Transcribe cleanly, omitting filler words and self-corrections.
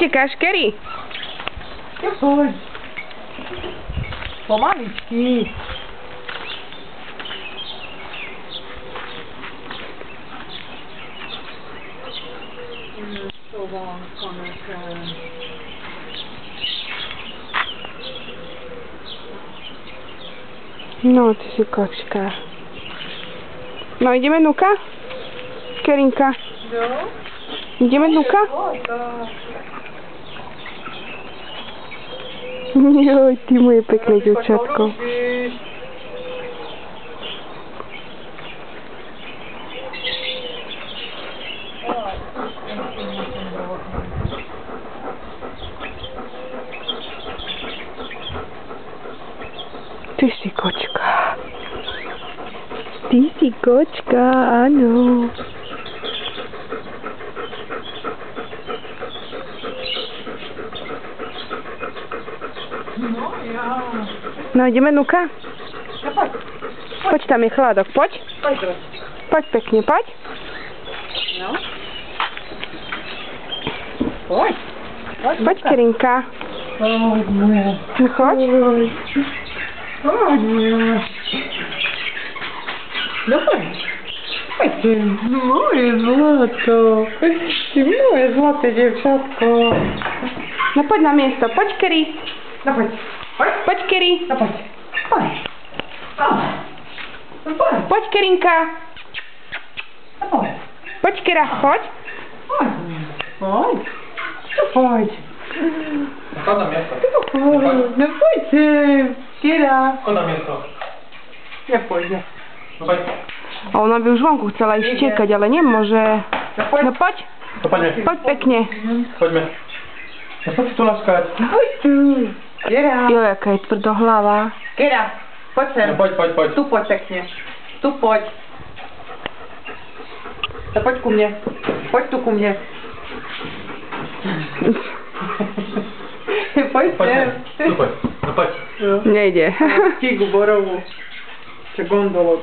Čekáš, Kerry? Poď. Pomaličky. No, ty si kočka. No, ideme, Nuka? Kerinka. No? Ideme, Nuka? Joj, ty moje pekné dievčatko. Ty si kočka. Ty si kočka, áno. No ja. No, ideme, Nuka? No poď. Poď, tam je chládok, poď. Poď. Poď pekne, poď. No. Poď. Poď, Kerinka. Poď moja. No, choď. Poď moja. No poď. Poďte. Moje zlato. Ty moje zlaté dievčatko. No, poď na miesto. Poď, Kerry. No poď. Poď. Poď, Kerry. No poď. Poď. No poď. Poď, Kerinka. No poď. Poď, Kera, choď. Poď. Poď. No poď. Chod na miesto. No poďte. Kira. Chod na miesto. Nepôjde. No poď. A ona by už vonku chcela ísť čekať, ale nemôže. No poď. No poďme. Poď pekne. Poďme. No poď si tu laskať. Poď tu. Kira. Jo, jaká je tvrdohlava. Kira. Poď sem. No poď, poď, poď. Tu poď pekne. Tu poď. No poď ku mne. Poď tu ku mne. Poď Poď sem. sem. Tu poď. No poď. Nejde. Tigu borovu. Čo gondolok.